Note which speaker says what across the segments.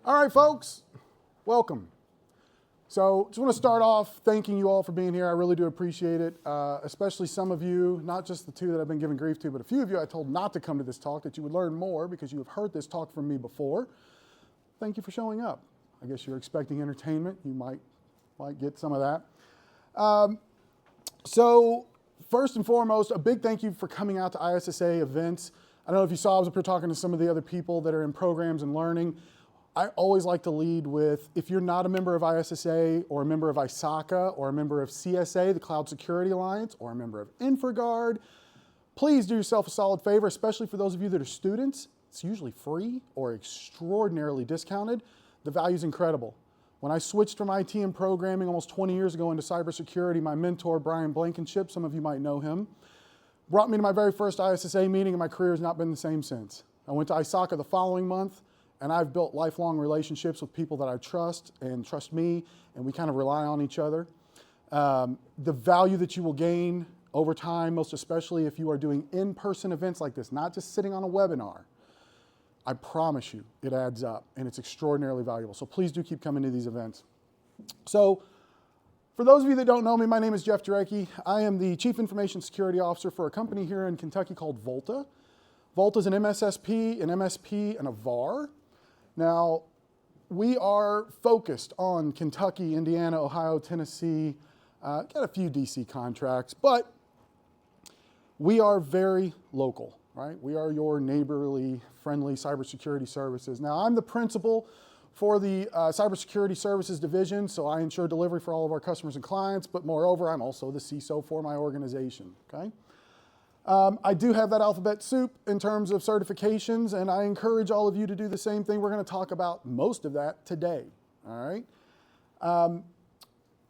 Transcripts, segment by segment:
Speaker 1: All right, folks, welcome. So just want to start off thanking you all for being here. I really do appreciate it, especially some of you, not just the two that I've been giving grief to, but a few of you I told not to come to this talk, that you would learn more because you have heard this talk from me before. Thank you for showing up. I guess you're expecting entertainment. You might get some of that. So first and foremost, a big thank you for coming out to ISSA events. I don't know if you saw, I was up here talking to some of the other people that are in programs and learning. I always like to lead with, if you're not a member of ISSA or a member of ISACA or a member of CSA, the Cloud Security Alliance, or a member of InfraGard, please do yourself a solid favor, especially for those of you that are students. It's usually free or extraordinarily discounted. The value's incredible. When I switched from IT and programming almost 20 years ago into cybersecurity, my mentor, Brian Blankenship, some of you might know him, brought me to my very first ISSA meeting, and my career has not been the same since. I went to ISACA the following month, and I've built lifelong relationships with people that I trust and trust me, and we kind of rely on each other. The value that you will gain over time, most especially if you are doing in-person events like this, not just sitting on a webinar, I promise you it adds up, and it's extraordinarily valuable. So please do keep coming to these events. So for those of you that don't know me, my name is Jeff Jarecki. I am the Chief Information Security Officer for a company here in Kentucky called Volta. Volta is an MSSP, an MSP, and a VAR. Now, we are focused on Kentucky, Indiana, Ohio, Tennessee, got a few DC contracts, but we are very local, right? We are your neighborly, friendly cybersecurity services. Now, I'm the principal for the Cybersecurity Services Division, so I ensure delivery for all of our customers and clients, but moreover, I'm also the CISO for my organization, okay? I do have that alphabet soup in terms of certifications, and I encourage all of you to do the same thing. We're going to talk about most of that today, all right?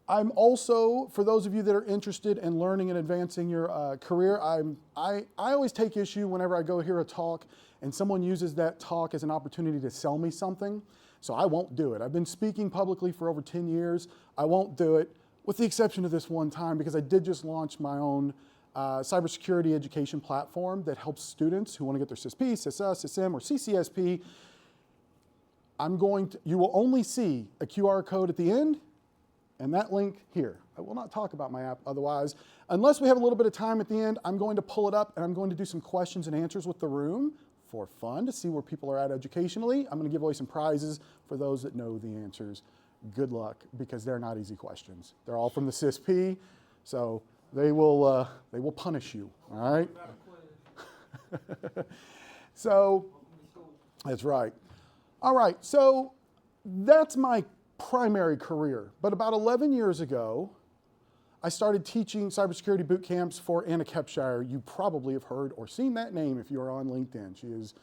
Speaker 1: I'm also, for those of you that are interested in learning and advancing your career, I always take issue whenever I go hear a talk and someone uses that talk as an opportunity to sell me something. So I won't do it. I've been speaking publicly for over 10 years. I won't do it, with the exception of this one time, because I did just launch my own cybersecurity education platform that helps students who want to get their CISP, CISA, CISM, or CCSP. You will only see a QR code at the end and that link here. I will not talk about my app otherwise. Unless we have a little bit of time at the end, I'm going to pull it up and I'm going to do some questions and answers with the room for fun to see where people are at educationally. I'm going to give away some prizes for those that know the answers. Good luck, because they're not easy questions. They're all from the CISP, so they will punish you, all right? So, that's right. All right, so that's my primary career. But about 11 years ago, I started teaching cybersecurity boot camps for Anna Kepshire. You probably have heard or seen that name if you are on LinkedIn. She is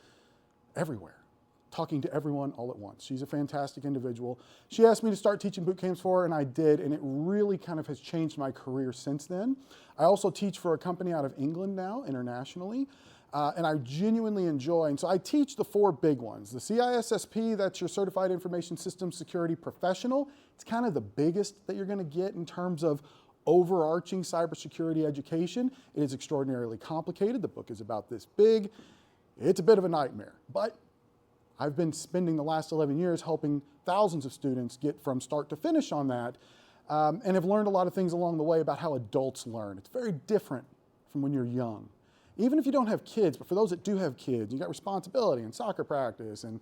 Speaker 1: everywhere, talking to everyone all at once. She's a fantastic individual. She asked me to start teaching boot camps for her, and I did, and it really kind of has changed my career since then. I also teach for a company out of England now, internationally, and I genuinely enjoy, and so I teach the four big ones. The CISSP, that's your Certified Information Systems Security Professional. It's kind of the biggest that you're gonna get in terms of overarching cybersecurity education. It is extraordinarily complicated. The book is about this big. It's a bit of a nightmare, but I've been spending the last 11 years helping thousands of students get from start to finish on that, and have learned a lot of things along the way about how adults learn. It's very different from when you're young. Even if you don't have kids, but for those that do have kids, you got responsibility and soccer practice and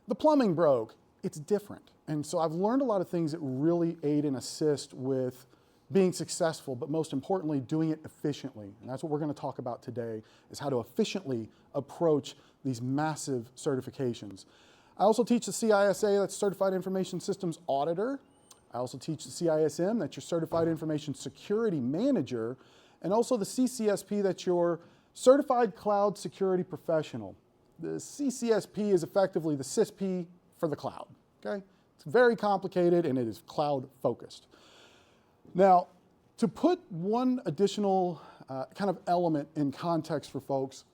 Speaker 1: the plumbing broke, it's different. And so I've learned a lot of things that really aid and assist with being successful, but most importantly, doing it efficiently. And that's what we're going to talk about today, is how to efficiently approach these massive certifications. I also teach the CISA, that's Certified Information Systems Auditor. I also teach the CISM, that's your Certified Information Security Manager, and also the CCSP, that's your Certified Cloud Security Professional. The CCSP is effectively the CISP for the cloud, okay? It's very complicated and it is cloud focused. Now, to put one additional kind of element in context for folks,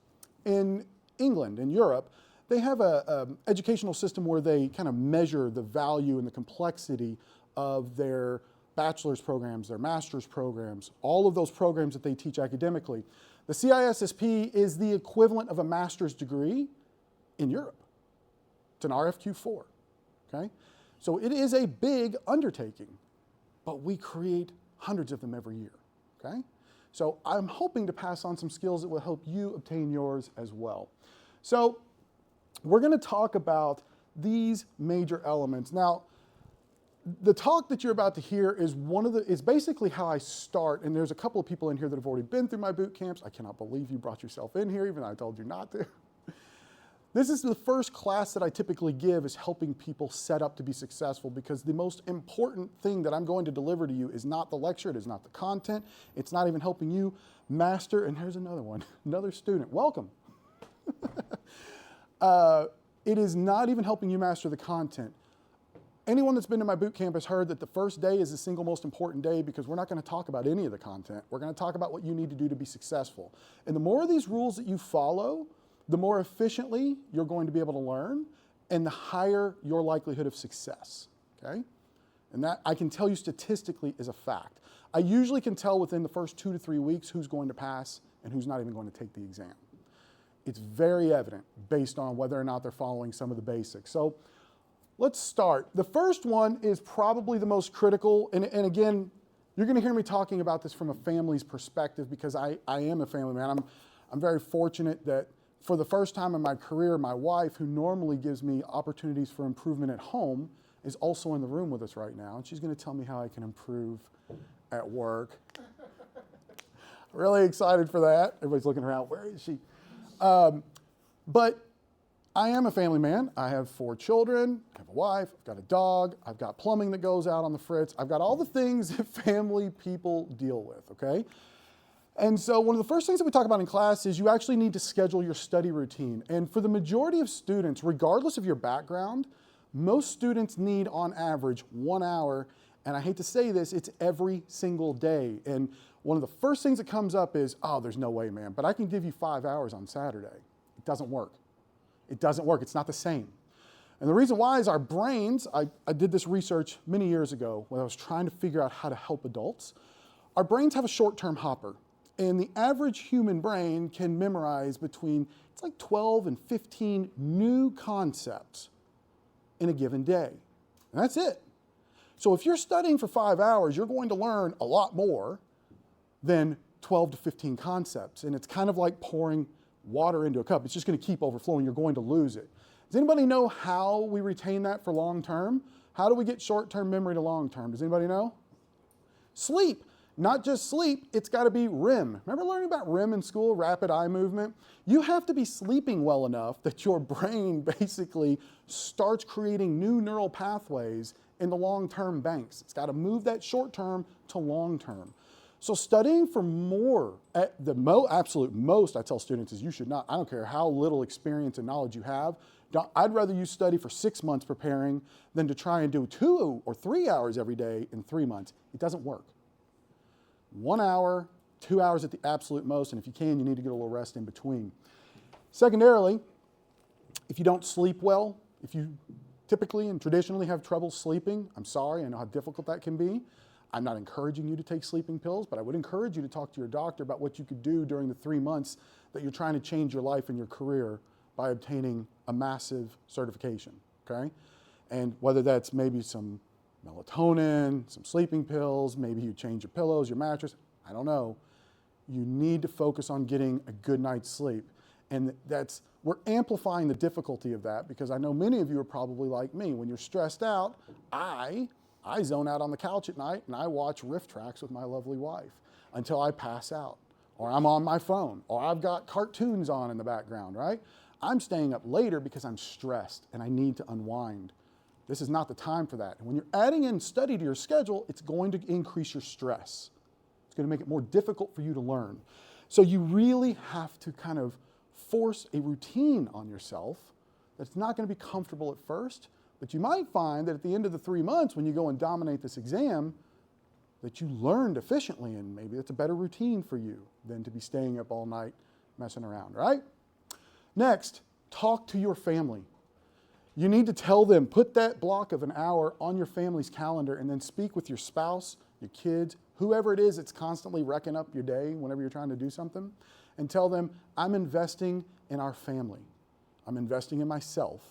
Speaker 1: in England, in Europe, they have an educational system where they kind of measure the value and the complexity of their bachelor's programs, their master's programs, all of those programs that they teach academically. The CISSP is the equivalent of a master's degree in Europe. It's an RFQ4, okay? So it is a big undertaking, but we create hundreds of them every year, okay? So I'm hoping to pass on some skills that will help you obtain yours as well. So we're gonna talk about these major elements. Now, the talk that you're about to hear is basically how I start, and there's a couple of people in here that have already been through my boot camps. I cannot believe you brought yourself in here, even though I told you not to. This is the first class that I typically give, is helping people set up to be successful, because the most important thing that I'm going to deliver to you is not the lecture, it is not the content, it's not even helping you master, and here's another one, another student, welcome. It is not even helping you master the content. Anyone that's been to my boot camp has heard that the first day is the single most important day, because we're not going to talk about any of the content. We're going to talk about what you need to do to be successful. And the more of these rules that you follow, the more efficiently you're going to be able to learn, and the higher your likelihood of success, okay? And that, I can tell you statistically, is a fact. I usually can tell within the first 2 to 3 weeks who's going to pass and who's not even going to take the exam. It's very evident based on whether or not they're following some of the basics. So let's start. The first one is probably the most critical, and again, you're gonna hear me talking about this from a family's perspective, because I am a family man. I'm very fortunate that for the first time in my career, my wife, who normally gives me opportunities for improvement at home, is also in the room with us right now, and she's gonna tell me how I can improve at work. Really excited for that. Everybody's looking around, where is she? But I am a family man. I have 4 children, I have a wife, I've got a dog, I've got plumbing that goes out on the fritz, I've got all the things that family people deal with, okay? And so one of the first things that we talk about in class is you actually need to schedule your study routine. And for the majority of students, regardless of your background, most students need on average 1 hour, and I hate to say this, it's every single day. And one of the first things that comes up is, oh, there's no way, man, but I can give you 5 hours on Saturday. It doesn't work. It doesn't work, it's not the same. And the reason why is our brains, I did this research many years ago when I was trying to figure out how to help adults. Our brains have a short-term hopper, and the average human brain can memorize between, it's like 12 and 15 new concepts in a given day. And that's it. So if you're studying for 5 hours, you're going to learn a lot more than 12 to 15 concepts. And it's kind of like pouring water into a cup. It's just going to keep overflowing. You're going to lose it. Does anybody know how we retain that for long term? How do we get short-term memory to long term? Does anybody know? Sleep. Not just sleep, it's got to be REM. Remember learning about REM in school, rapid eye movement? You have to be sleeping well enough that your brain basically starts creating new neural pathways in the long-term banks. It's got to move that short-term to long-term. So studying for more, at the absolute most, I tell students, is you should not, I don't care how little experience and knowledge you have, I'd rather you study for 6 months preparing than to try and do 2 or 3 hours every day in 3 months. It doesn't work. 1 hour, 2 hours at the absolute most, and if you can, you need to get a little rest in between. Secondarily, if you don't sleep well, if you typically and traditionally have trouble sleeping, I'm sorry, I know how difficult that can be. I'm not encouraging you to take sleeping pills, but I would encourage you to talk to your doctor about what you could do during the 3 months that you're trying to change your life and your career by obtaining a massive certification, okay? And whether that's maybe some melatonin, some sleeping pills, maybe you change your pillows, your mattress, I don't know. You need to focus on getting a good night's sleep. And we're amplifying the difficulty of that, because I know many of you are probably like me. When you're stressed out, I zone out on the couch at night and I watch riff tracks with my lovely wife until I pass out, or I'm on my phone, or I've got cartoons on in the background, right? I'm staying up later because I'm stressed and I need to unwind. This is not the time for that. And when you're adding in study to your schedule, it's going to increase your stress. It's going to make it more difficult for you to learn. So you really have to kind of force a routine on yourself that's not going to be comfortable at first, but you might find that at the end of the 3 months, when you go and dominate this exam, that you learned efficiently, and maybe that's a better routine for you than to be staying up all night messing around, right? Next, talk to your family. You need to tell them, put that block of an hour on your family's calendar, and then speak with your spouse, your kids, whoever it is that's constantly wrecking up your day whenever you're trying to do something, and tell them, I'm investing in our family. I'm investing in myself.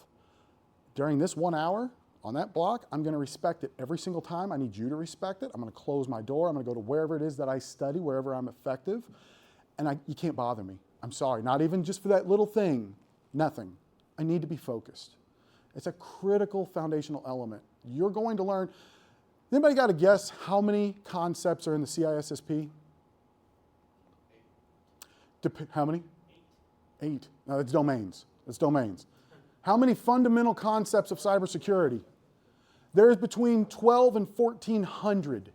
Speaker 1: During this 1 hour, On that block, I'm going to respect it every single time. I need you to respect it. I'm going to close my door. I'm going to go to wherever it is that I study, wherever I'm effective. And you can't bother me. I'm sorry. Not even just for that little thing. Nothing. I need to be focused. It's a critical foundational element. You're going to learn. Anybody got to guess how many concepts are in the CISSP? How many? 8. No, that's domains. That's domains. How many fundamental concepts of cybersecurity? There's between 12 and 1,400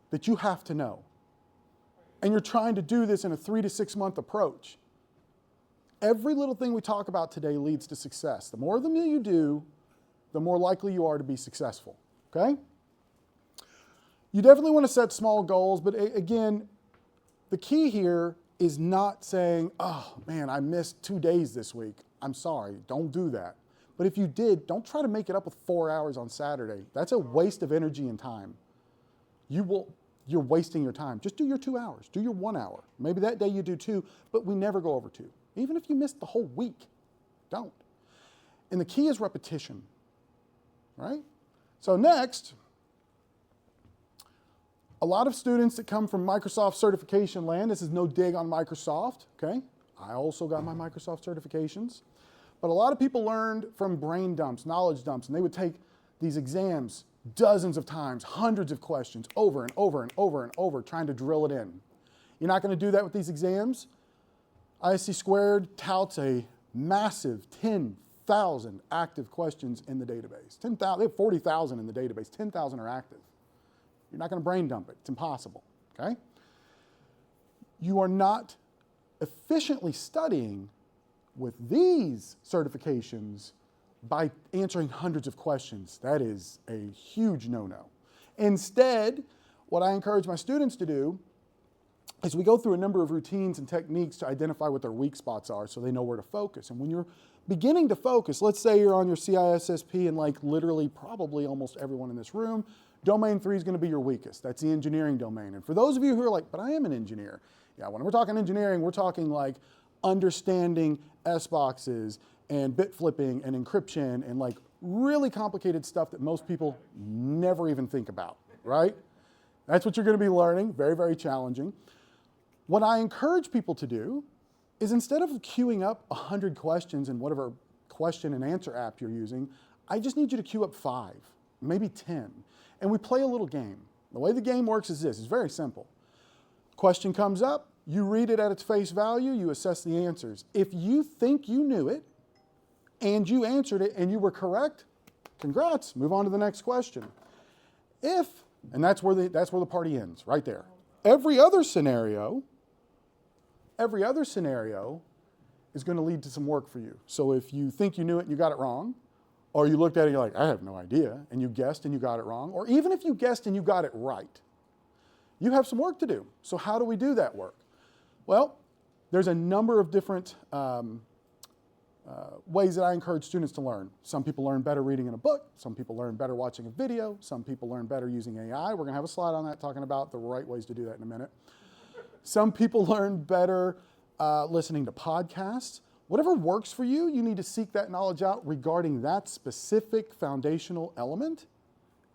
Speaker 1: that you have to know. And you're trying to do this in a 3 to 6 month approach. Every little thing we talk about today leads to success. The more of them you do, the more likely you are to be successful, okay? You definitely want to set small goals, but again, the key here is not saying, oh man, I missed 2 days this week. I'm sorry, don't do that. But if you did, don't try to make it up with 4 hours on Saturday. That's a waste of energy and time. You're wasting your time. Just do your 2 hours, do your 1 hour. Maybe that day you do 2, but we never go over 2. Even if you missed the whole week, don't. And the key is repetition, right? So next, a lot of students that come from Microsoft certification land, this is no dig on Microsoft, okay? I also got my Microsoft certifications. But a lot of people learned from brain dumps, knowledge dumps, and they would take these exams dozens of times, hundreds of questions, over and over and over and over, trying to drill it in. You're not going to do that with these exams. ISC Squared touts a massive 10,000 active questions in the database. 10,000, they have 40,000 in the database, 10,000 are active. You're not going to brain dump it. It's impossible, okay? You are not efficiently studying with these certifications by answering hundreds of questions. That is a huge no-no. Instead, what I encourage my students to do is we go through a number of routines and techniques to identify what their weak spots are so they know where to focus. And when you're beginning to focus, let's say you're on your CISSP and like literally probably almost everyone in this room, domain 3 is going to be your weakest. That's the engineering domain. And for those of you who are like, but I am an engineer. Yeah, when we're talking engineering, we're talking like understanding S-boxes and bit flipping and encryption and like really complicated stuff that most people never even think about, right? That's what you're going to be learning. Very, very challenging. What I encourage people to do is instead of queuing up 100 questions in whatever question and answer app you're using, I just need you to queue up 5, maybe 10. And we play a little game. The way the game works is this. It's very simple. Question comes up, you read it at its face value, you assess the answers. If you think you knew it and you answered it and you were correct, congrats, move on to the next question. And that's where the party ends, right there. Every other scenario is going to lead to some work for you. So if you think you knew it and you got it wrong, or you looked at it and you're like, I have no idea, and you guessed and you got it wrong, or even if you guessed and you got it right, you have some work to do. So how do we do that work? Well, there's a number of different ways that I encourage students to learn. Some people learn better reading in a book. Some people learn better watching a video. Some people learn better using AI. We're going to have a slide on that talking about the right ways to do that in a minute. Some people learn better listening to podcasts. Whatever works for you, you need to seek that knowledge out regarding that specific foundational element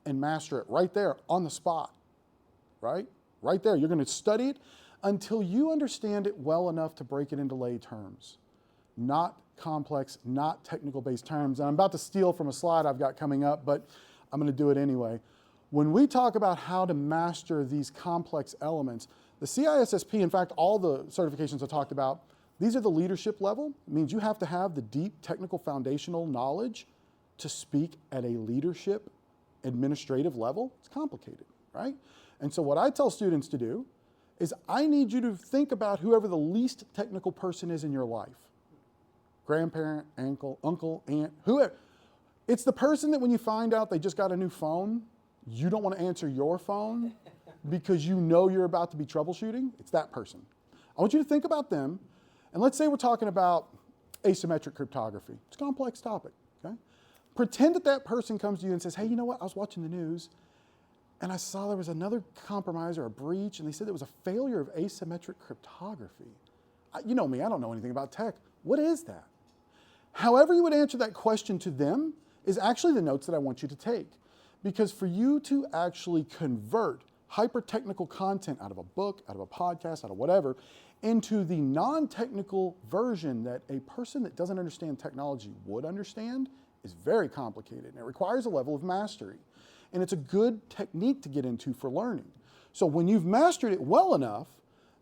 Speaker 1: and master it right there on the spot, right? Right there. You're going to study it until you understand it well enough to break it into lay terms, not complex, not technical-based terms. And I'm about to steal from a slide I've got coming up, but I'm going to do it anyway. When we talk about how to master these complex elements, the CISSP, in fact, all the certifications I talked about, these are the leadership level. It means you have to have the deep technical foundational knowledge to speak at a leadership administrative level. It's complicated, right? And so what I tell students to do is I need you to think about whoever the least technical person is in your life. Grandparent, uncle, aunt, whoever. It's the person that when you find out they just got a new phone, you don't want to answer your phone because you know you're about to be troubleshooting. It's that person. I want you to think about them. And let's say we're talking about asymmetric cryptography. It's a complex topic, okay? Pretend that that person comes to you and says, hey, you know what? I was watching the news and I saw there was another compromise or a breach and they said there was a failure of asymmetric cryptography. You know me, I don't know anything about tech. What is that? However you would answer that question to them is actually the notes that I want you to take. Because for you to actually convert hyper-technical content out of a book, out of a podcast, out of whatever, into the non-technical version that a person that doesn't understand technology would understand is very complicated, and it requires a level of mastery. And it's a good technique to get into for learning. So when you've mastered it well enough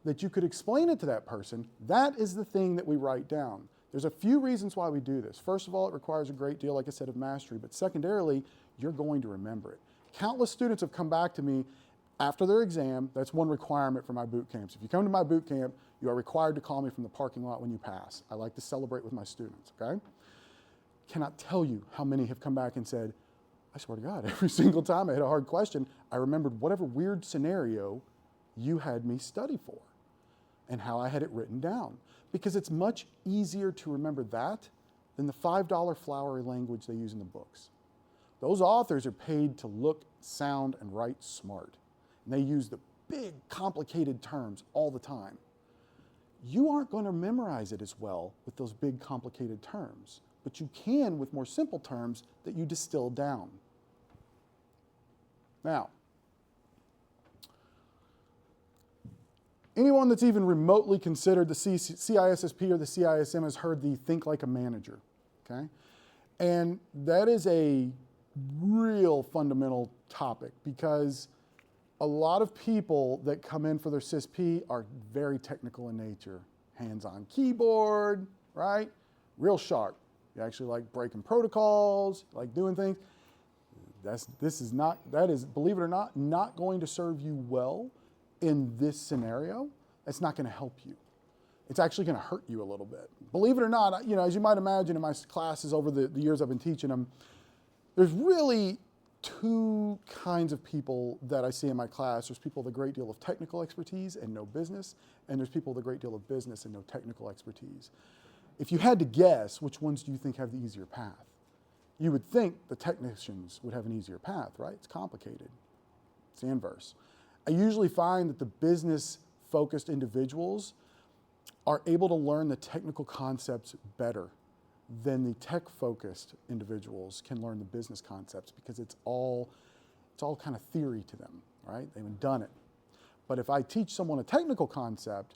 Speaker 1: that you could explain it to that person, that is the thing that we write down. There's a few reasons why we do this. First of all, it requires a great deal, like I said, of mastery, but secondarily, you're going to remember it. Countless students have come back to me after their exam. That's one requirement for my boot camps. If you come to my boot camp, you are required to call me from the parking lot when you pass. I like to celebrate with my students, okay? Cannot tell you how many have come back and said, I swear to God, every single time I had a hard question, I remembered whatever weird scenario you had me study for and how I had it written down. Because it's much easier to remember that than the $5 flowery language they use in the books. Those authors are paid to look, sound, and write smart. And they use the big, complicated terms all the time. You aren't going to memorize it as well with those big, complicated terms, but you can with more simple terms that you distill down. Now, anyone that's even remotely considered the CISSP or the CISM has heard the think like a manager, okay? And that is a real fundamental topic because a lot of people that come in for their CISP are very technical in nature. Hands-on keyboard, right? Real sharp. You actually like breaking protocols, like doing things. That is, believe it or not going to serve you well in this scenario. It's not going to help you. It's actually going to hurt you a little bit. Believe it or not, you know, as you might imagine in my classes over the years I've been teaching them, there's really two kinds of people that I see in my class. There's people with a great deal of technical expertise and no business, and there's people with a great deal of business and no technical expertise. If you had to guess, which ones do you think have the easier path? You would think the technicians would have an easier path, right? It's complicated. It's the inverse. I usually find that the business-focused individuals are able to learn the technical concepts better than the tech-focused individuals can learn the business concepts because it's all kind of theory to them, right? They haven't done it. But if I teach someone a technical concept,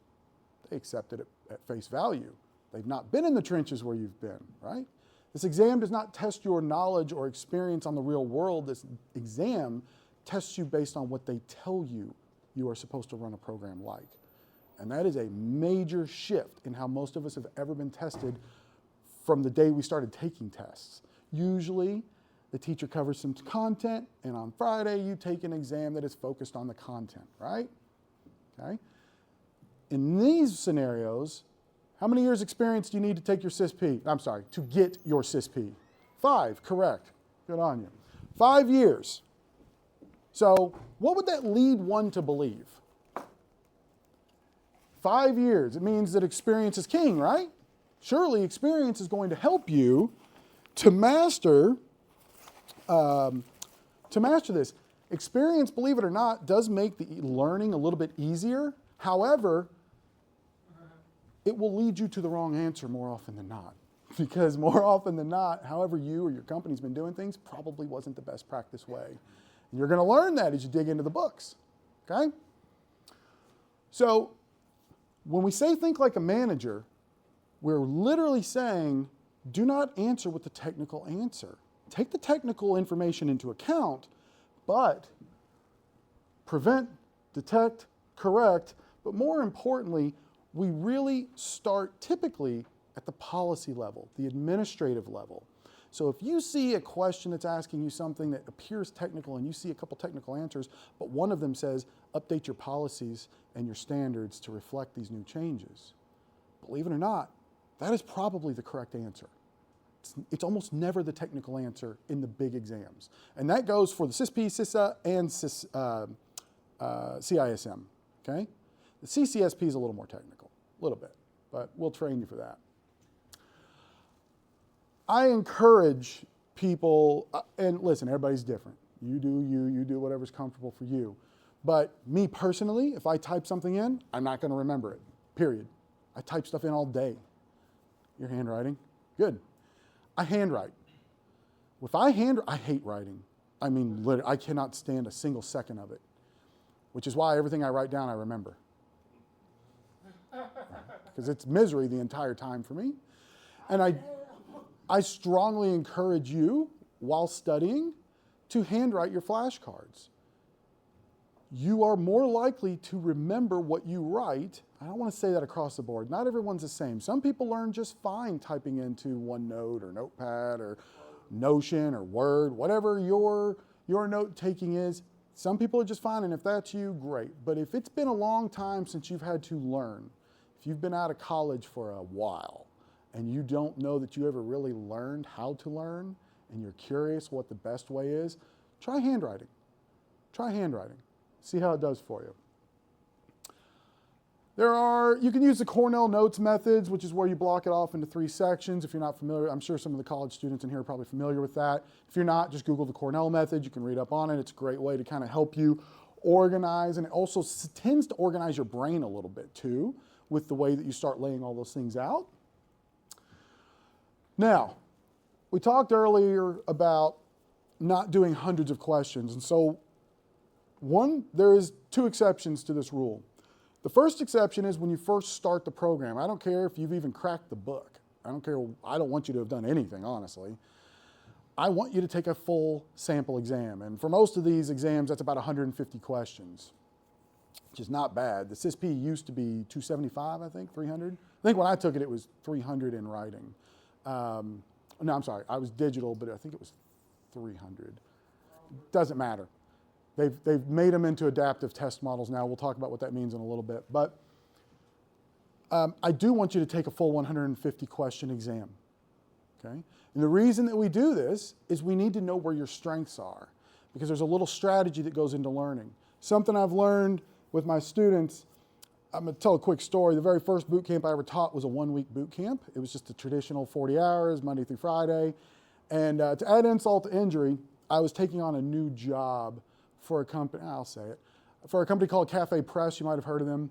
Speaker 1: they accept it at face value. They've not been in the trenches where you've been, right? This exam does not test your knowledge or experience on the real world. This exam tests you based on what they tell you you are supposed to run a program like. And that is a major shift in how most of us have ever been tested from the day we started taking tests. Usually, the teacher covers some content, and on Friday, you take an exam that is focused on the content, right? Okay? In these scenarios, how many years experience do you need to take your CISP? I'm sorry, to get your CISP? 5, correct. Good on you. 5 years. So what would that lead one to believe? 5 years, it means that experience is king, right? Surely experience is going to help you to master this. Experience, believe it or not, does make the learning a little bit easier. However, it will lead you to the wrong answer more often than not. Because more often than not, however you or your company's been doing things probably wasn't the best practice way. And you're going to learn that as you dig into the books, okay? So when we say think like a manager, we're literally saying do not answer with the technical answer. Take the technical information into account, but prevent, detect, correct, but more importantly, we really start typically at the policy level, the administrative level. So if you see a question that's asking you something that appears technical and you see a couple technical answers, but one of them says, update your policies and your standards to reflect these new changes. Believe it or not, that is probably the correct answer. It's almost never the technical answer in the big exams. And that goes for the CISP, CISA, and CISM, okay? The CCSP is a little more technical, a little bit, but we'll train you for that. I encourage people, and listen, everybody's different. You do you, you do whatever's comfortable for you. But me personally, if I type something in, I'm not gonna remember it, period. I type stuff in all day. Your handwriting, good. I handwrite. If I hate writing. I mean, literally, I cannot stand a single second of it, which is why everything I write down, I remember. Because it's misery the entire time for me. And I strongly encourage you, while studying, to handwrite your flashcards. You are more likely to remember what you write. I don't want to say that across the board. Not everyone's the same. Some people learn just fine typing into OneNote or Notepad or Notion or Word, whatever your note-taking is. Some people are just fine, and if that's you, great. But if it's been a long time since you've had to learn, if you've been out of college for a while, and you don't know that you ever really learned how to learn, and you're curious what the best way is, try handwriting. Try handwriting. See how it does for you. You can use the Cornell Notes methods, which is where you block it off into 3 sections. If you're not familiar, I'm sure some of the college students in here are probably familiar with that. If you're not, just Google the Cornell method. You can read up on it. It's a great way to kind of help you organize, and it also tends to organize your brain a little bit too, with the way that you start laying all those things out. Now, we talked earlier about not doing hundreds of questions, and so there is 2 exceptions to this rule. The first exception is when you first start the program. I don't care if you've even cracked the book. I don't want you to have done anything, honestly. I want you to take a full sample exam. And for most of these exams, that's about 150 questions, which is not bad. The CISP used to be 275, I think, 300. I think when I took it, it was 300 in writing. No, I'm sorry, I was digital, but I think it was 300. Doesn't matter. They've made them into adaptive test models now. We'll talk about what that means in a little bit. But I do want you to take a full 150 question exam, okay? And the reason that we do this is we need to know where your strengths are, because there's a little strategy that goes into learning. Something I've learned with my students, I'm gonna tell a quick story. The very first boot camp I ever taught was a 1-week boot camp. It was just a traditional 40 hours, Monday through Friday. And to add insult to injury, I was taking on a new job for a company, I'll say it, for a company called Cafe Press. You might have heard of them.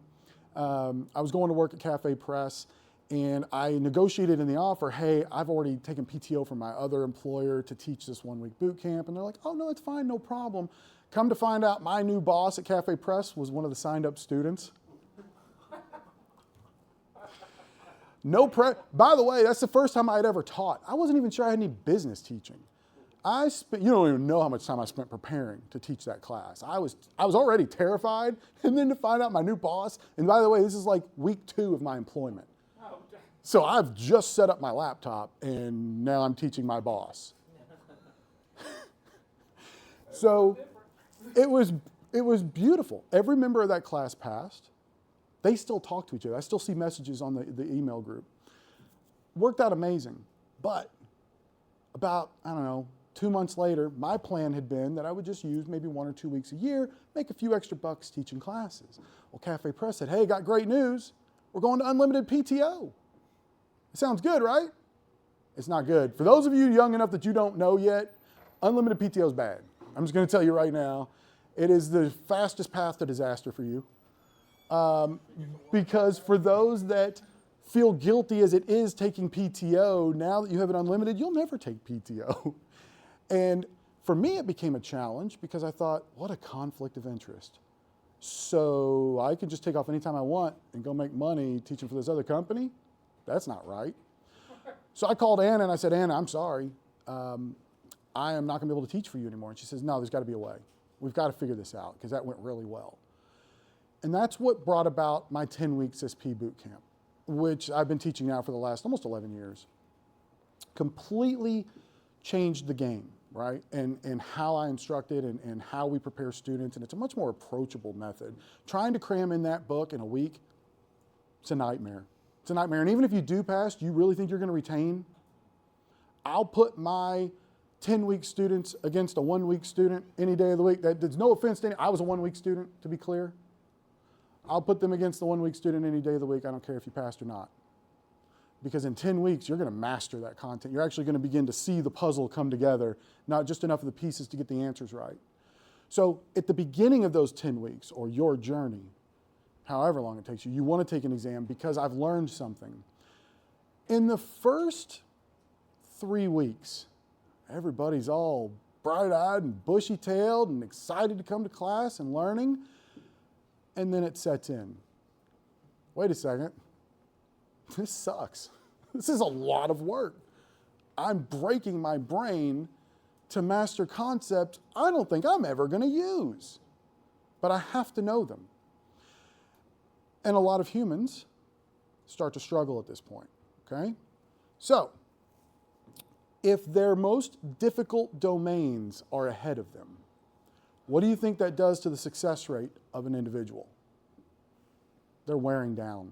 Speaker 1: I was going to work at Cafe Press, and I negotiated in the offer, hey, I've already taken PTO from my other employer to teach this 1-week boot camp. And they're like, oh, no, it's fine, no problem. Come to find out, my new boss at Cafe Press was one of the signed up students. By the way, that's the first time I had ever taught. I wasn't even sure I had any business teaching. You don't even know how much time I spent preparing to teach that class. I was already terrified, and then to find out my new boss, and by the way, this is like week 2 of my employment. So I've just set up my laptop, and now I'm teaching my boss. So it was beautiful. Every member of that class passed. They still talk to each other. I still see messages on the email group. Worked out amazing, but about, 2 months later, my plan had been that I would just use maybe 1 or 2 weeks a year, make a few extra bucks teaching classes. Well, Cafe Press said, hey, got great news. We're going to unlimited PTO. It sounds good, right? It's not good. For those of you young enough that you don't know yet, unlimited PTO is bad. I'm just going to tell you right now, it is the fastest path to disaster for you. Because for those that feel guilty as it is taking PTO, now that you have it unlimited, you'll never take PTO. And for me, it became a challenge because I thought, what a conflict of interest. So I can just take off anytime I want and go make money teaching for this other company? That's not right. So I called Anna and I said, Anna, I'm sorry. I am not going to be able to teach for you anymore. And she says, no, there's got to be a way. We've got to figure this out because that went really well. And that's what brought about my 10-week CISP boot camp, which I've been teaching now for the last almost 11 years. Completely changed the game, right? And how I instructed and how we prepare students. And it's a much more approachable method. Trying to cram in that book in a week, it's a nightmare. It's a nightmare. And even if you do pass, do you really think you're going to retain? I'll put my 10-week students against a 1-week student any day of the week. There's no offense to any, I was a 1-week student, to be clear. I'll put them against the 1-week student any day of the week. I don't care if you passed or not. Because in 10 weeks, you're going to master that content. You're actually going to begin to see the puzzle come together, not just enough of the pieces to get the answers right. So at the beginning of those 10 weeks, or your journey, however long it takes you, you want to take an exam because I've learned something. In the first 3 weeks, Everybody's all bright-eyed and bushy-tailed and excited to come to class and learning. And then it sets in. Wait a second. This sucks. This is a lot of work. I'm breaking my brain to master concepts I don't think I'm ever going to use. But I have to know them. And a lot of humans start to struggle at this point, okay? So, if their most difficult domains are ahead of them, what do you think that does to the success rate of an individual? They're wearing down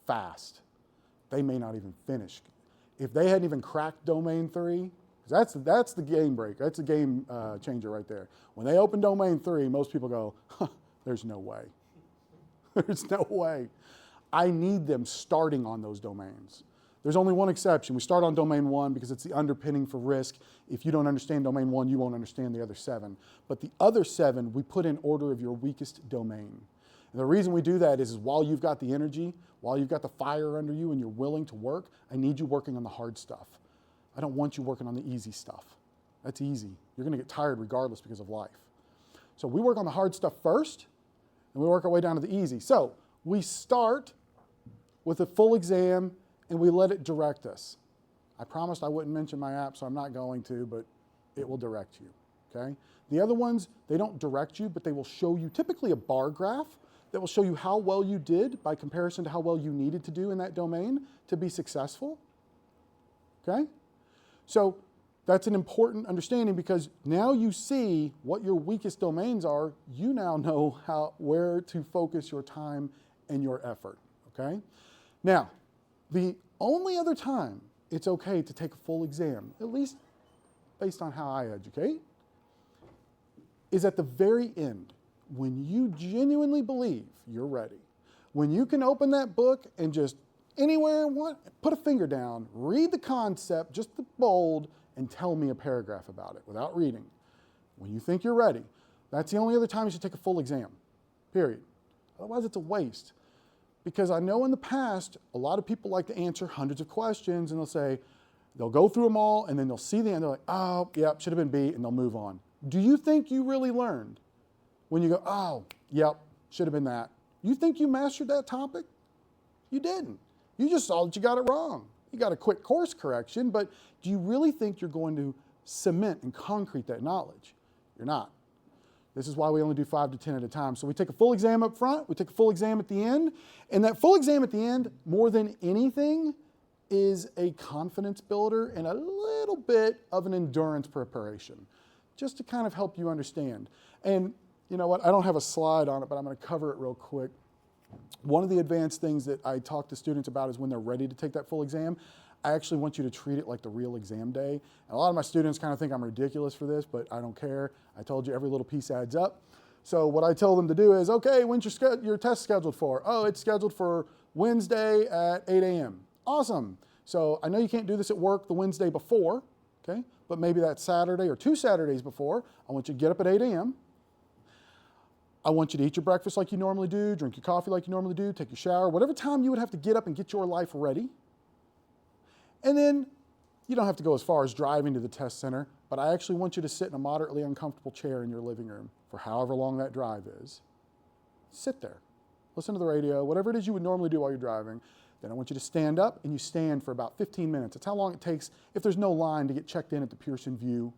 Speaker 1: fast. They may not even finish. If they hadn't even cracked domain 3, that's the game break. That's the game changer right there. When they open domain 3, most people go, huh, there's no way. There's no way. I need them starting on those domains. There's only one exception. We start on domain 1 because it's the underpinning for risk. If you don't understand domain 1, you won't understand the other 7. But the other 7, we put in order of your weakest domain. And the reason we do that is while you've got the energy, while you've got the fire under you and you're willing to work, I need you working on the hard stuff. I don't want you working on the easy stuff. That's easy. You're going to get tired regardless because of life. So we work on the hard stuff first, and we work our way down to the easy. So we start with a full exam, and we let it direct us. I promised I wouldn't mention my app, so I'm not going to, but it will direct you, okay? The other ones, they don't direct you, but they will show you typically a bar graph that will show you how well you did by comparison to how well you needed to do in that domain to be successful, okay? So that's an important understanding because now you see what your weakest domains are. You now know where to focus your time and your effort, okay? Now, the only other time it's okay to take a full exam, at least based on how I educate, is at the very end when you genuinely believe you're ready. When you can open that book and just anywhere, put a finger down, read the concept, just the bold, and tell me a paragraph about it without reading. When you think you're ready, that's the only other time you should take a full exam, period. Otherwise, it's a waste. Because I know in the past, a lot of people like to answer hundreds of questions and they'll go through them all and then they'll see the end, they're like, oh, yep, should have been B, and they'll move on. Do you think you really learned when you go, oh, yep, should have been that? You think you mastered that topic? You didn't. You just saw that you got it wrong. You got a quick course correction, but do you really think you're going to cement and concrete that knowledge? You're not. This is why we only do 5 to 10 at a time. So we take a full exam up front, we take a full exam at the end, and that full exam at the end, more than anything, is a confidence builder and a little bit of an endurance preparation, just to kind of help you understand. And you know what, I don't have a slide on it, but I'm going to cover it real quick. One of the advanced things that I talk to students about is when they're ready to take that full exam, I actually want you to treat it like the real exam day. And a lot of my students kind of think I'm ridiculous for this, but I don't care. I told you every little piece adds up. So what I tell them to do is, okay, when's your test scheduled for? Oh, it's scheduled for Wednesday at 8 a.m. Awesome. So I know you can't do this at work the Wednesday before, okay? But maybe that Saturday or 2 Saturdays before, I want you to get up at 8 a.m. I want you to eat your breakfast like you normally do, drink your coffee like you normally do, take your shower, whatever time you would have to get up and get your life ready. And then you don't have to go as far as driving to the test center, but I actually want you to sit in a moderately uncomfortable chair in your living room for however long that drive is. Sit there, listen to the radio, whatever it is you would normally do while you're driving. Then I want you to stand up, and you stand for about 15 minutes. That's how long it takes, if there's no line, to get checked in at the Pearson View,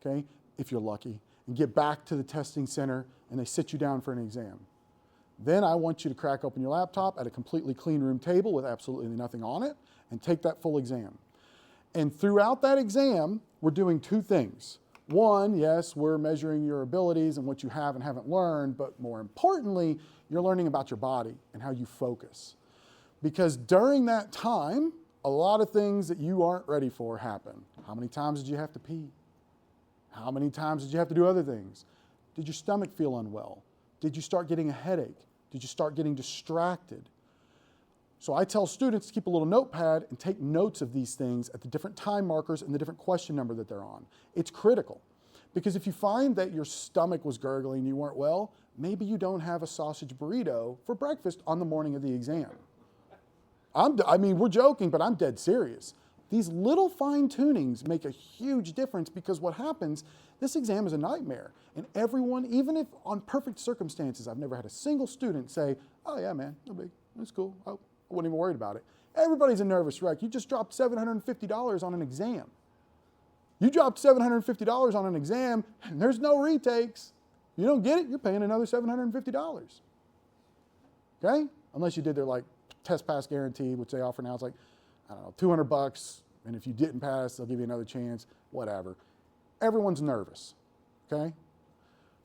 Speaker 1: okay, if you're lucky, and get back to the testing center, and they sit you down for an exam. Then I want you to crack open your laptop at a completely clean room table with absolutely nothing on it, and take that full exam. And throughout that exam, we're doing 2 things. One, yes, we're measuring your abilities and what you have and haven't learned, but more importantly, you're learning about your body and how you focus. Because during that time, a lot of things that you aren't ready for happen. How many times did you have to pee? How many times did you have to do other things? Did your stomach feel unwell? Did you start getting a headache? Did you start getting distracted? So I tell students to keep a little notepad and take notes of these things at the different time markers and the different question number that they're on. It's critical. Because if you find that your stomach was gurgling and you weren't well, maybe you don't have a sausage burrito for breakfast on the morning of the exam. I mean, we're joking, but I'm dead serious. These little fine tunings make a huge difference because what happens, this exam is a nightmare. And everyone, even if on perfect circumstances, I've never had a single student say, oh yeah, man, no big, it's cool. I wasn't even worried about it. Everybody's a nervous wreck. You just dropped $750 on an exam. You dropped $750 on an exam and there's no retakes. You don't get it, you're paying another $750. Okay? Unless you did their like test pass guarantee, which they offer now. It's like, I don't know, $200. And if you didn't pass, they'll give you another chance, whatever. Everyone's nervous, okay?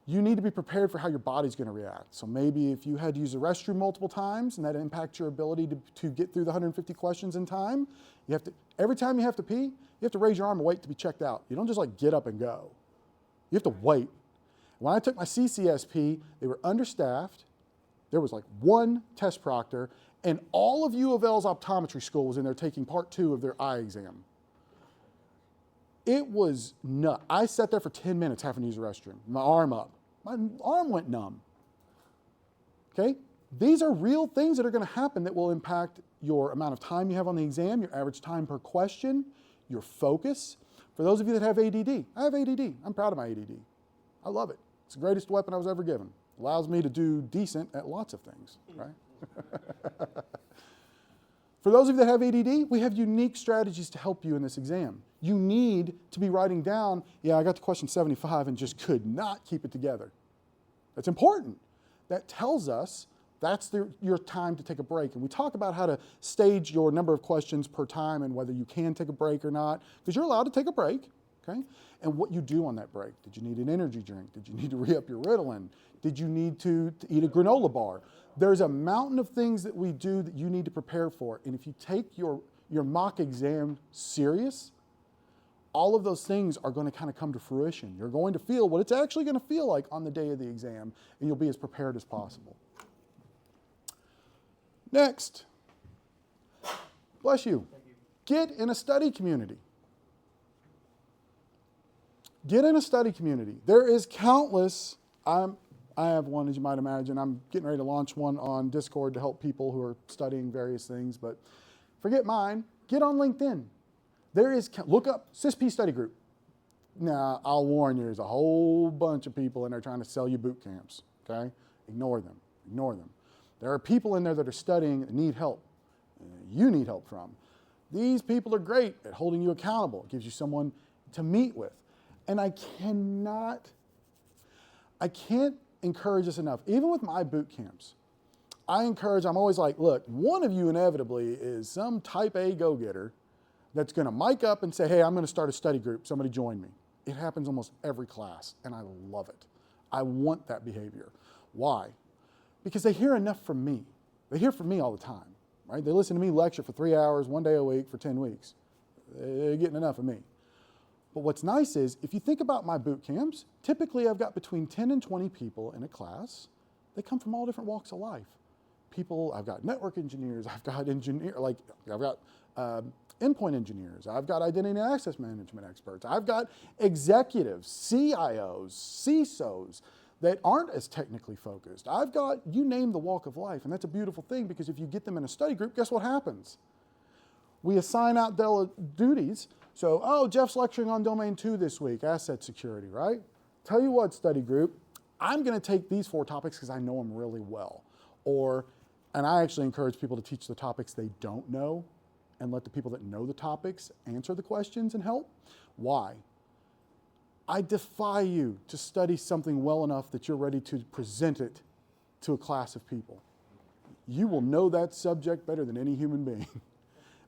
Speaker 1: You need to be prepared for how your body's gonna react. So maybe if you had to use the restroom multiple times and that impacts your ability to get through the 150 questions in time, you have to, every time you have to pee, you have to raise your arm and wait to be checked out. You don't just like get up and go. You have to wait. When I took my CCSP, they were understaffed. There was like one test proctor, and all of U of L's optometry school was in there taking part 2 of their eye exam. It was nuts. I sat there for 10 minutes having to use the restroom. My arm up. My arm went numb. Okay? These are real things that are going to happen that will impact your amount of time you have on the exam, your average time per question, your focus. For those of you that have ADD, I have ADD. I'm proud of my ADD. I love it. It's the greatest weapon I was ever given. Allows me to do decent at lots of things, right? For those of you that have ADD, we have unique strategies to help you in this exam. You need to be writing down, yeah, I got to question 75 and just could not keep it together. That's important. That tells us that's your time to take a break. And we talk about how to stage your number of questions per time and whether you can take a break or not, because you're allowed to take a break, okay? And what you do on that break. Did you need an energy drink? Did you need to re-up your Ritalin? Did you need to eat a granola bar? There's a mountain of things that we do that you need to prepare for. And if you take your mock exam serious, all of those things are going to kind of come to fruition. You're going to feel what it's actually going to feel like on the day of the exam, and you'll be as prepared as possible. Next, bless you. Get in a study community. Get in a study community. There is countless, I have one, as you might imagine. I'm getting ready to launch one on Discord to help people who are studying various things, but forget mine. Get on LinkedIn. Look up CISP study group. Now, I'll warn you, there's a whole bunch of people in there trying to sell you boot camps, okay? Ignore them, ignore them. There are people in there that are studying and need help. You need help from. These people are great at holding you accountable. It gives you someone to meet with. And I can't encourage this enough. Even with my boot camps, I'm always like, look, one of you inevitably is some type A go-getter that's gonna mic up and say, hey, I'm gonna start a study group, somebody join me. It happens almost every class, and I love it. I want that behavior. Why? Because they hear enough from me. They hear from me all the time, right? They listen to me lecture for 3 hours, 1 day a week for 10 weeks. They're getting enough of me. But what's nice is, if you think about my boot camps, typically I've got between 10 and 20 people in a class. They come from all different walks of life. I've got network engineers, I've got endpoint engineers, I've got identity and access management experts, I've got executives, CIOs, CISOs that aren't as technically focused. I've got, you name the walk of life, and that's a beautiful thing because if you get them in a study group, guess what happens? We assign out duties. So, Jeff's lecturing on Domain 2 this week, asset security, right? Tell you what, study group, I'm gonna take these 4 topics because I know them really well. And I actually encourage people to teach the topics they don't know and let the people that know the topics answer the questions and help. Why? I defy you to study something well enough that you're ready to present it to a class of people. You will know that subject better than any human being.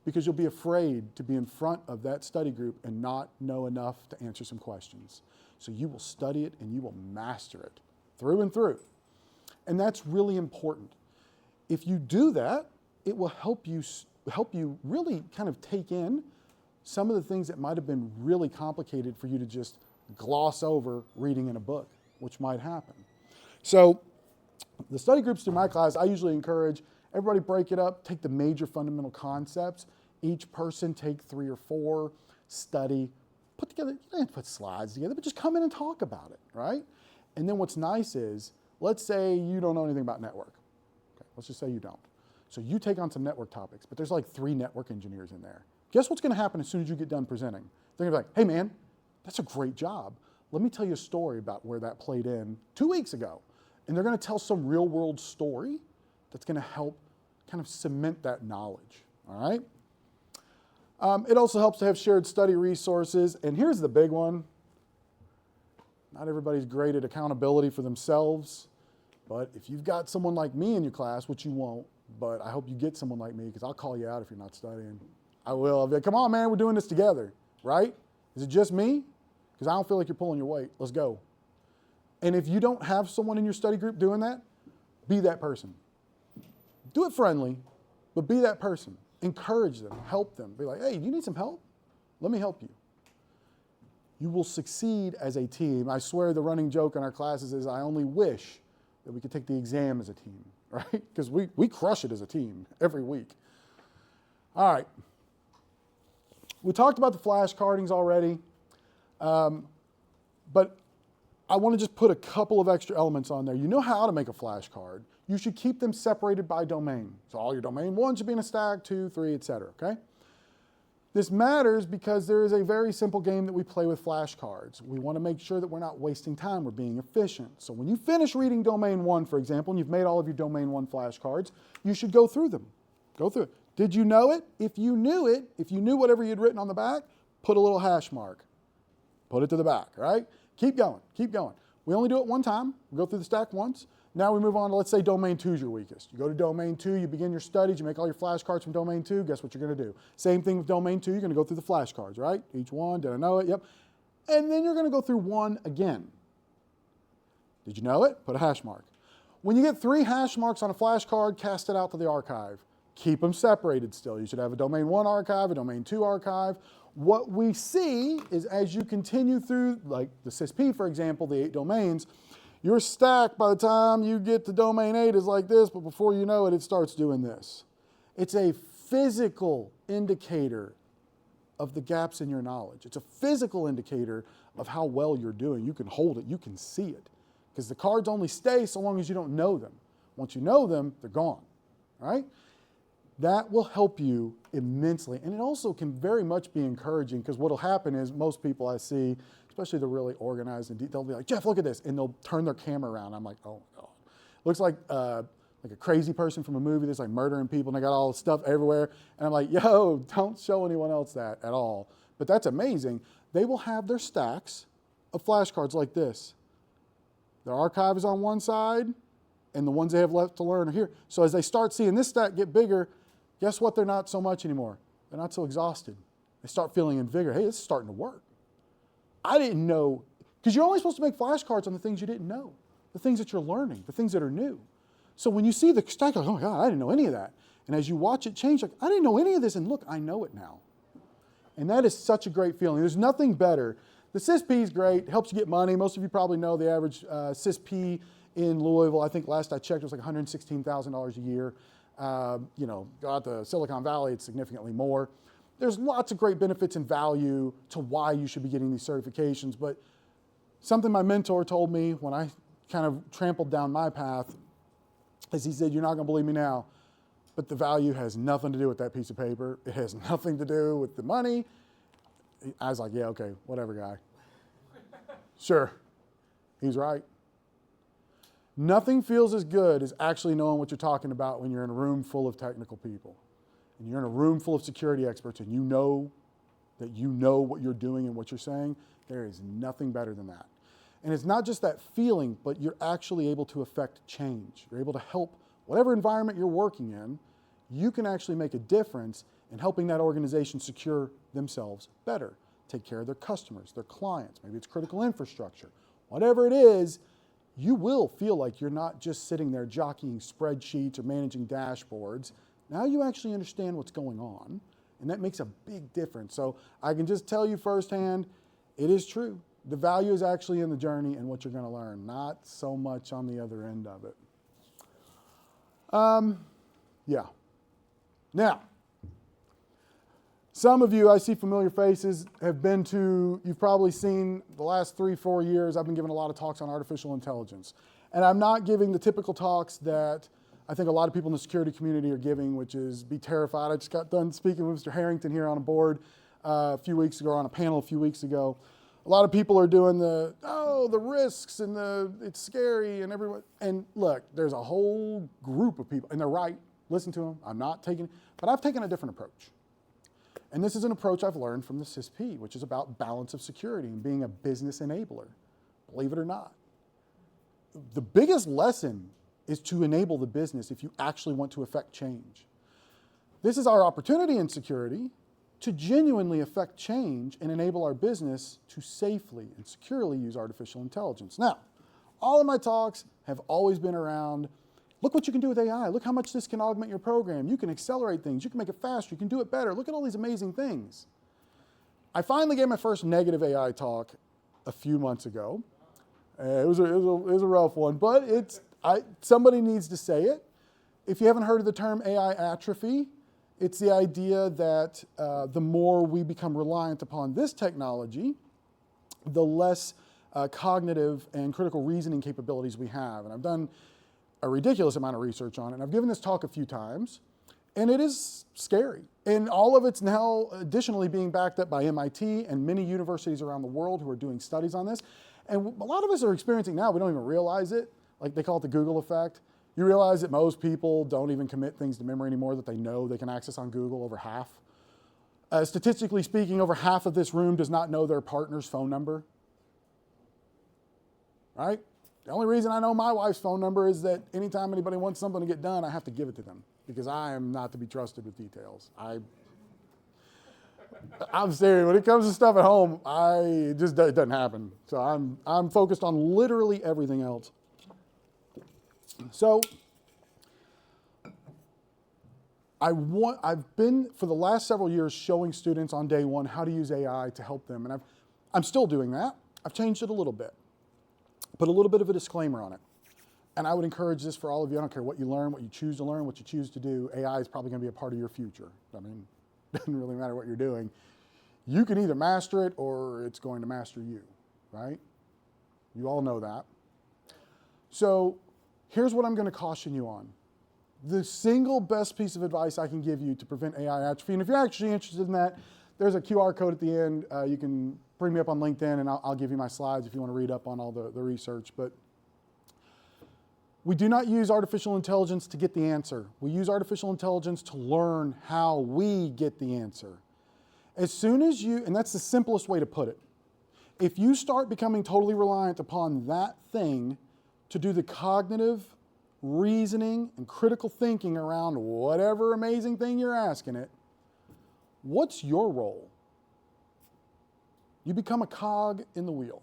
Speaker 1: Because you'll be afraid to be in front of that study group and not know enough to answer some questions. So you will study it and you will master it through and through. And that's really important. If you do that, it will help you really kind of take in some of the things that might have been really complicated for you to just gloss over reading in a book, which might happen. So the study groups through my class, I usually encourage everybody break it up, take the major fundamental concepts. Each person take 3 or 4, study, put together, you don't have to put slides together, but just come in and talk about it, right? And then what's nice is, let's say you don't know anything about network. Okay, let's just say you don't. So you take on some network topics, but there's like 3 network engineers in there. Guess what's going to happen as soon as you get done presenting? They're going to be like, hey man, that's a great job. Let me tell you a story about where that played in 2 weeks ago. And they're going to tell some real world story that's going to help kind of cement that knowledge, all right? It also helps to have shared study resources. And here's the big one. Not everybody's great at accountability for themselves, but if you've got someone like me in your class, which you won't, but I hope you get someone like me because I'll call you out if you're not studying. I will. I'll be like, come on, man, we're doing this together, right? Is it just me? Because I don't feel like you're pulling your weight. Let's go. And if you don't have someone in your study group doing that, be that person. Do it friendly, but be that person. Encourage them, help them. Be like, hey, do you need some help? Let me help you. You will succeed as a team. I swear the running joke in our classes is I only wish that we could take the exam as a team, right? Because we crush it as a team every week. All right. We talked about the flashcardings already, but I want to just put a couple of extra elements on there. You know how to make a flashcard. You should keep them separated by domain. So all your domain 1 should be in a stack, 2, 3, etc., okay? This matters because there is a very simple game that we play with flashcards. We want to make sure that we're not wasting time, we're being efficient. So when you finish reading domain 1, for example, and you've made all of your domain 1 flashcards, you should go through them. Go through it. Did you know it? If you knew whatever you'd written on the back, put a little hash mark. Put it to the back, right? Keep going, keep going. We only do it one time. We go through the stack once. Now we move on to, let's say, domain 2 is your weakest. You go to domain 2, you begin your studies, you make all your flashcards from domain 2, guess what you're going to do? Same thing with domain 2, you're going to go through the flashcards, right? Each one, did I know it? Yep. And then you're going to go through one again. Did you know it? Put a hash mark. When you get 3 hash marks on a flashcard, cast it out to the archive. Keep them separated still. You should have a domain 1 archive, a domain 2 archive. What we see is as you continue through, like the SysP, for example, the 8 domains, your stack by the time you get to domain 8 is like this, but before you know it, it starts doing this. It's a physical indicator of the gaps in your knowledge. It's a physical indicator of how well you're doing. You can hold it, you can see it. Because the cards only stay so long as you don't know them. Once you know them, they're gone, right? That will help you immensely. And it also can very much be encouraging because what will happen is most people I see, especially the really organized, and they'll be like, Jeff, look at this. And they'll turn their camera around. I'm like, oh, my God. Looks like a crazy person from a movie that's like murdering people and they got all this stuff everywhere. And I'm like, yo, don't show anyone else that at all. But that's amazing. They will have their stacks of flashcards like this. Their archive is on one side and the ones they have left to learn are here. So as they start seeing this stack get bigger, guess what? They're not so much anymore. They're not so exhausted. They start feeling invigorated. Hey, this is starting to work. I didn't know, because you're only supposed to make flashcards on the things you didn't know, the things that you're learning, the things that are new. So when you see the stack, you're like, oh my God, I didn't know any of that. And as you watch it change, like, I didn't know any of this, and look, I know it now. And that is such a great feeling. There's nothing better. The SysP is great, helps you get money. Most of you probably know the average SysP in Louisville, I think last I checked, it was like $116,000 a year. Got to Silicon Valley, it's significantly more. There's lots of great benefits and value to why you should be getting these certifications, but something my mentor told me when I kind of trampled down my path is he said, you're not going to believe me now, but the value has nothing to do with that piece of paper. It has nothing to do with the money. I was like, yeah, okay, whatever, guy. Sure, he's right. Nothing feels as good as actually knowing what you're talking about when you're in a room full of technical people. And you're in a room full of security experts and you know that you know what you're doing and what you're saying. There is nothing better than that. And it's not just that feeling, but you're actually able to affect change. You're able to help whatever environment you're working in. You can actually make a difference in helping that organization secure themselves better, take care of their customers, their clients. Maybe it's critical infrastructure. Whatever it is, you will feel like you're not just sitting there jockeying spreadsheets or managing dashboards. Now you actually understand what's going on, and that makes a big difference. So I can just tell you firsthand, it is true. The value is actually in the journey and what you're going to learn, not so much on the other end of it. Yeah. Now, some of you, I see familiar faces, have been to, you've probably seen the last 3-4 years, I've been giving a lot of talks on artificial intelligence. And I'm not giving the typical talks that I think a lot of people in the security community are giving, which is be terrified. I just got done speaking with Mr. Harrington here on a board a few weeks ago, on a panel a few weeks ago. A lot of people are doing the risks and it's scary and everyone. And look, there's a whole group of people, and they're right. Listen to them. I'm not taking, but I've taken a different approach. And this is an approach I've learned from the CISP, which is about balance of security and being a business enabler, believe it or not. The biggest lesson is to enable the business if you actually want to affect change. This is our opportunity in security to genuinely affect change and enable our business to safely and securely use artificial intelligence. Now, all of my talks have always been around, look what you can do with AI. Look how much this can augment your program. You can accelerate things. You can make it faster. You can do it better. Look at all these amazing things. I finally gave my first negative AI talk a few months ago. It was a rough one, but somebody needs to say it. If you haven't heard of the term AI atrophy, it's the idea that the more we become reliant upon this technology, the less cognitive and critical reasoning capabilities we have. And I've done a ridiculous amount of research on it. And I've given this talk a few times, and it is scary. And all of it's now additionally being backed up by MIT and many universities around the world who are doing studies on this. And a lot of us are experiencing now, we don't even realize it. Like they call it the Google effect. You realize that most people don't even commit things to memory anymore that they know they can access on Google, over half. Statistically speaking, over half of this room does not know their partner's phone number. Right? The only reason I know my wife's phone number is that anytime anybody wants something to get done, I have to give it to them because I am not to be trusted with details. I'm serious. When it comes to stuff at home, it doesn't happen. So I'm focused on literally everything else. So I've been for the last several years showing students on day one how to use AI to help them, and I'm still doing that. I've changed it a little bit, put a little bit of a disclaimer on it, and I would encourage this for all of you. I don't care what you learn, what you choose to learn, what you choose to do. AI is probably going to be a part of your future. I mean, it doesn't really matter what you're doing. You can either master it or it's going to master you, right? You all know that. So here's what I'm going to caution you on. The single best piece of advice I can give you to prevent AI atrophy, and if you're actually interested in that, there's a QR code at the end. You can bring me up on LinkedIn and I'll give you my slides if you want to read up on all the research. But we do not use artificial intelligence to get the answer. We use artificial intelligence to learn how we get the answer. As soon as and that's the simplest way to put it. If you start becoming totally reliant upon that thing to do the cognitive reasoning and critical thinking around whatever amazing thing you're asking it, what's your role? You become a cog in the wheel.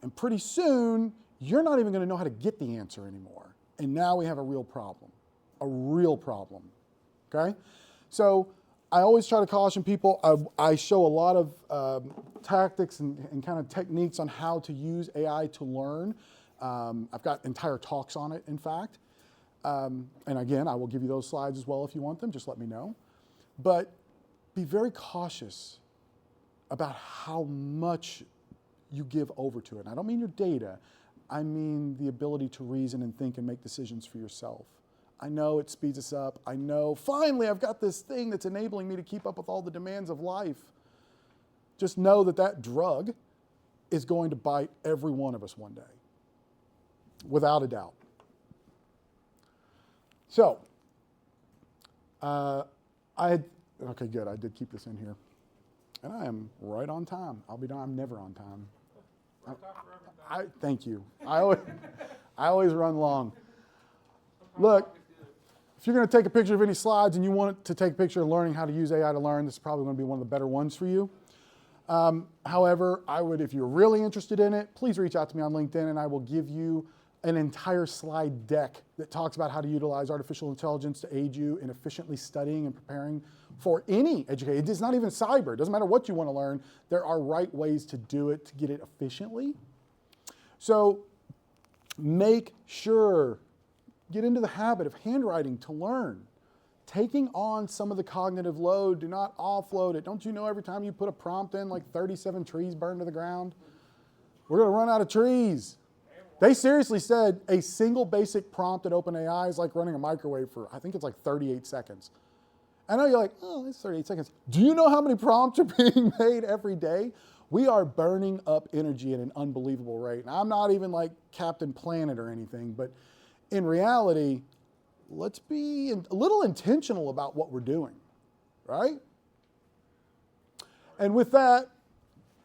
Speaker 1: And pretty soon, you're not even going to know how to get the answer anymore. And now we have a real problem. Okay? So I always try to caution people. I show a lot of tactics and kind of techniques on how to use AI to learn. I've got entire talks on it, in fact. And again, I will give you those slides as well if you want them. Just let me know. But be very cautious about how much you give over to it. And I don't mean your data. I mean the ability to reason and think and make decisions for yourself. I know it speeds us up. I know, finally, I've got this thing that's enabling me to keep up with all the demands of life. Just know that that drug is going to bite every one of us one day, without a doubt. So, okay, good, I did keep this in here. And I am right on time. I'm never on time. Thank you. I always run long. Look, if you're going to take a picture of any slides and you want to take a picture of learning how to use AI to learn, this is probably going to be one of the better ones for you. However, if you're really interested in it, please reach out to me on LinkedIn and I will give you an entire slide deck that talks about how to utilize artificial intelligence to aid you in efficiently studying and preparing for any education. It's not even cyber. It doesn't matter what you want to learn. There are right ways to do it to get it efficiently. So make sure, get into the habit of handwriting to learn. Taking on some of the cognitive load, do not offload it. Don't you know every time you put a prompt in, like 37 trees burn to the ground? We're going to run out of trees. They seriously said a single basic prompt at OpenAI is like running a microwave for, I think it's like 38 seconds. I know you're like, oh, that's 38 seconds. Do you know how many prompts are being made every day? We are burning up energy at an unbelievable rate. And I'm not even like Captain Planet or anything, but in reality, let's be a little intentional about what we're doing, right? And with that,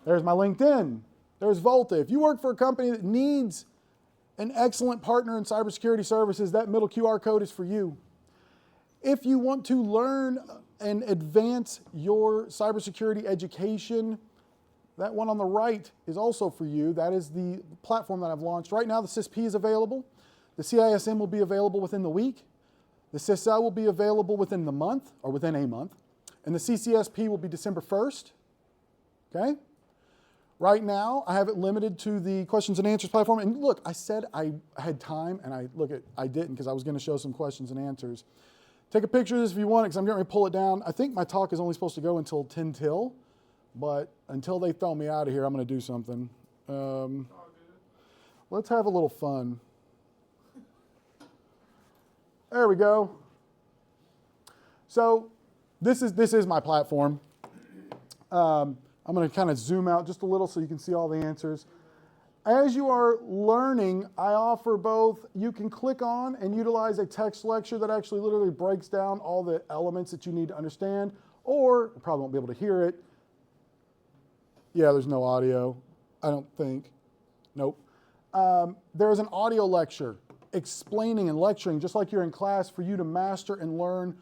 Speaker 1: there's my LinkedIn. There's Volta. If you work for a company that needs an excellent partner in cybersecurity services, that middle QR code is for you. If you want to learn and advance your cybersecurity education, that one on the right is also for you. That is the platform that I've launched. Right now, the CISP is available. The CISM will be available within the week. The CISL will be available within the month, or within a month. And the CCSP will be December 1st. Okay? Right now, I have it limited to the questions and answers platform. And look, I said I had time, and I didn't because I was going to show some questions and answers. Take a picture of this if you want it, because I'm getting ready to pull it down. I think my talk is only supposed to go until 10 till, but until they throw me out of here, I'm going to do something. Let's have a little fun. There we go. So this is my platform. I'm going to kind of zoom out just a little so you can see all the answers. As you are learning, I offer both, you can click on and utilize a text lecture that actually literally breaks down all the elements that you need to understand, or you probably won't be able to hear it. Yeah, there's no audio, I don't think. Nope. There's an audio lecture explaining and lecturing, just like you're in class, for you to master and learn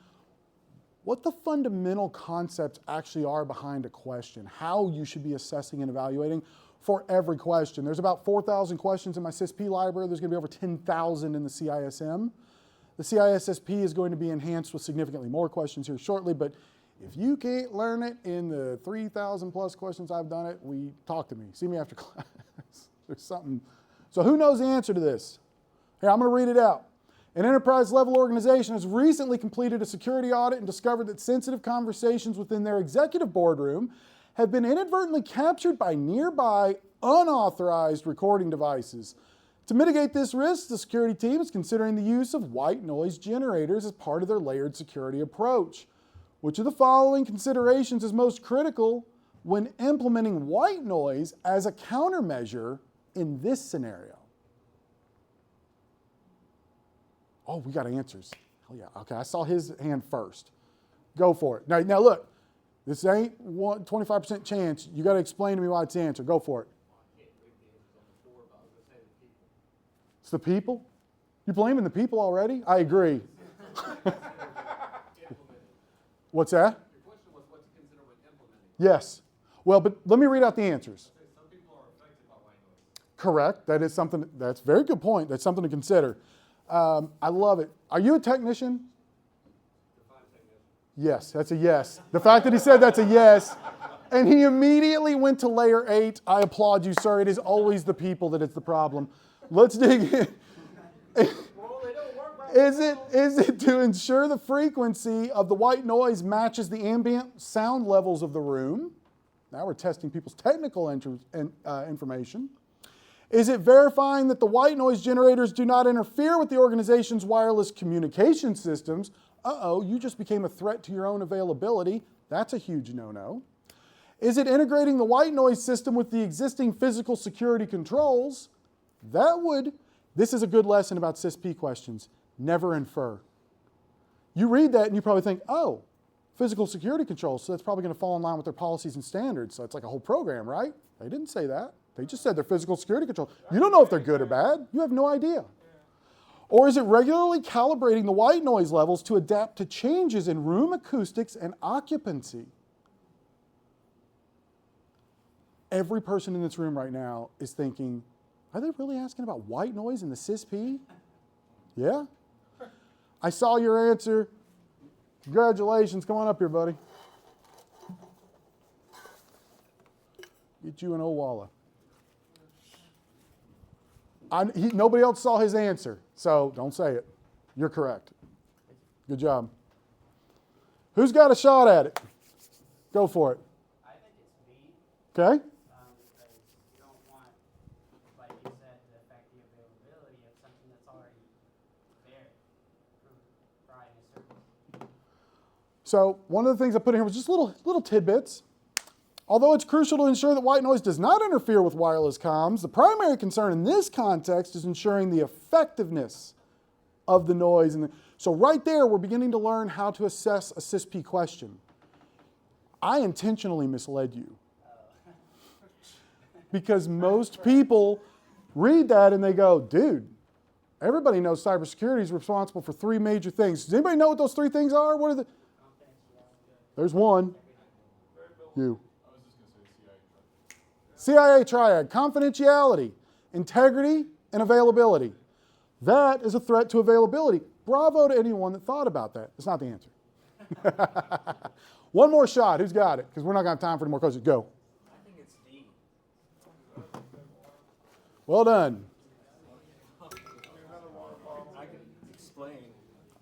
Speaker 1: what the fundamental concepts actually are behind a question, how you should be assessing and evaluating for every question. There's about 4,000 questions in my CISP library. There's going to be over 10,000 in the CISM. The CISSP is going to be enhanced with significantly more questions here shortly, but if you can't learn it in the 3,000 plus questions I've done it, talk to me. See me after class. There's something. So who knows the answer to this? Here, I'm going to read it out. An enterprise-level organization has recently completed a security audit and discovered that sensitive conversations within their executive boardroom have been inadvertently captured by nearby unauthorized recording devices. To mitigate this risk, the security team is considering the use of white noise generators as part of their layered security approach. Which of the following considerations is most critical when implementing white noise as a countermeasure in this scenario? Oh, we got answers. Oh yeah, okay, I saw his hand first. Go for it. Now look, this ain't 25% chance. You got to explain to me why it's the answer. Go for it. It's the people? You're blaming the people already? I agree. What's that?
Speaker 2: Your question was what to consider when implementing.
Speaker 1: Yes. Well, but let me read out the answers.
Speaker 2: Some people are affected by white noise.
Speaker 1: Correct. That is something, that's a very good point. That's something to consider. I love it. Are you a technician?
Speaker 2: Define technician.
Speaker 1: Yes, that's a yes. The fact that he said that's a yes, and he immediately went to layer 8, I applaud you, sir. It is always the people that is the problem. Let's dig in. Is it to ensure the frequency of the white noise matches the ambient sound levels of the room? Now we're testing people's technical information. Is it verifying that the white noise generators do not interfere with the organization's wireless communication systems? Uh-oh, you just became a threat to your own availability. That's a huge no-no. Is it integrating the white noise system with the existing physical security controls? This is a good lesson about CISP questions. Never infer. You read that and you probably think, oh, physical security controls, so that's probably going to fall in line with their policies and standards. So it's like a whole program, right? They didn't say that. They just said they're physical security controls. You don't know if they're good or bad. You have no idea. Or is it regularly calibrating the white noise levels to adapt to changes in room acoustics and occupancy? Every person in this room right now is thinking, are they really asking about white noise in the CISP? Yeah? I saw your answer. Congratulations. Come on up here, buddy. Get you an Owala. Nobody else saw his answer, so don't say it. You're correct. Good job. Who's got a shot at it? Go for it.
Speaker 3: I think it's B.
Speaker 1: Okay?
Speaker 3: Because you don't want, like you said, to affect the
Speaker 1: So one of the things I put in here was just little tidbits. Although it's crucial to ensure that white noise does not interfere with wireless comms, the primary concern in this context is ensuring the effectiveness of the noise. So right there, we're beginning to learn how to assess a CISP question. I intentionally misled you. Because most people read that and they go, dude, everybody knows cybersecurity is responsible for three major things. Does anybody know what those three things are? What are the? There's one. You. CIA triad, confidentiality, integrity, and availability. That is a threat to availability. Bravo to anyone that thought about that. It's not the answer. One more shot. Who's got it? Because we're not going to have time for any more questions. Go.
Speaker 3: I think it's D.
Speaker 1: Well done.
Speaker 3: I can explain.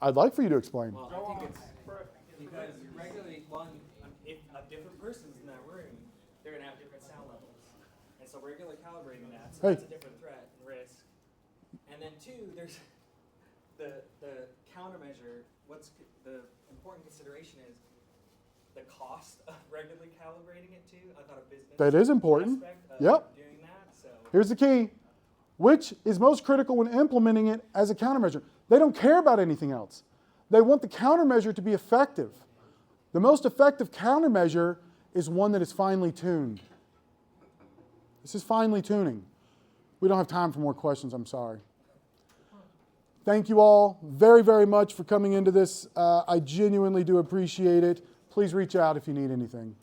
Speaker 1: I'd like for you to explain.
Speaker 3: Well, I think it's because regularly, if a different person's in that room, they're going to have different sound levels. And so regularly calibrating that, so that's a different threat and risk. And then two, there's the countermeasure. What's the important consideration is the cost of regularly calibrating it too. I thought a business
Speaker 1: That is important.
Speaker 3: aspect of
Speaker 1: Yep.
Speaker 3: doing that. So
Speaker 1: Here's the key. Which is most critical when implementing it as a countermeasure? They don't care about anything else. They want the countermeasure to be effective. The most effective countermeasure is one that is finely tuned. This is finely tuning. We don't have time for more questions, I'm sorry. Thank you all very, very much for coming into this. I genuinely do appreciate it. Please reach out if you need anything.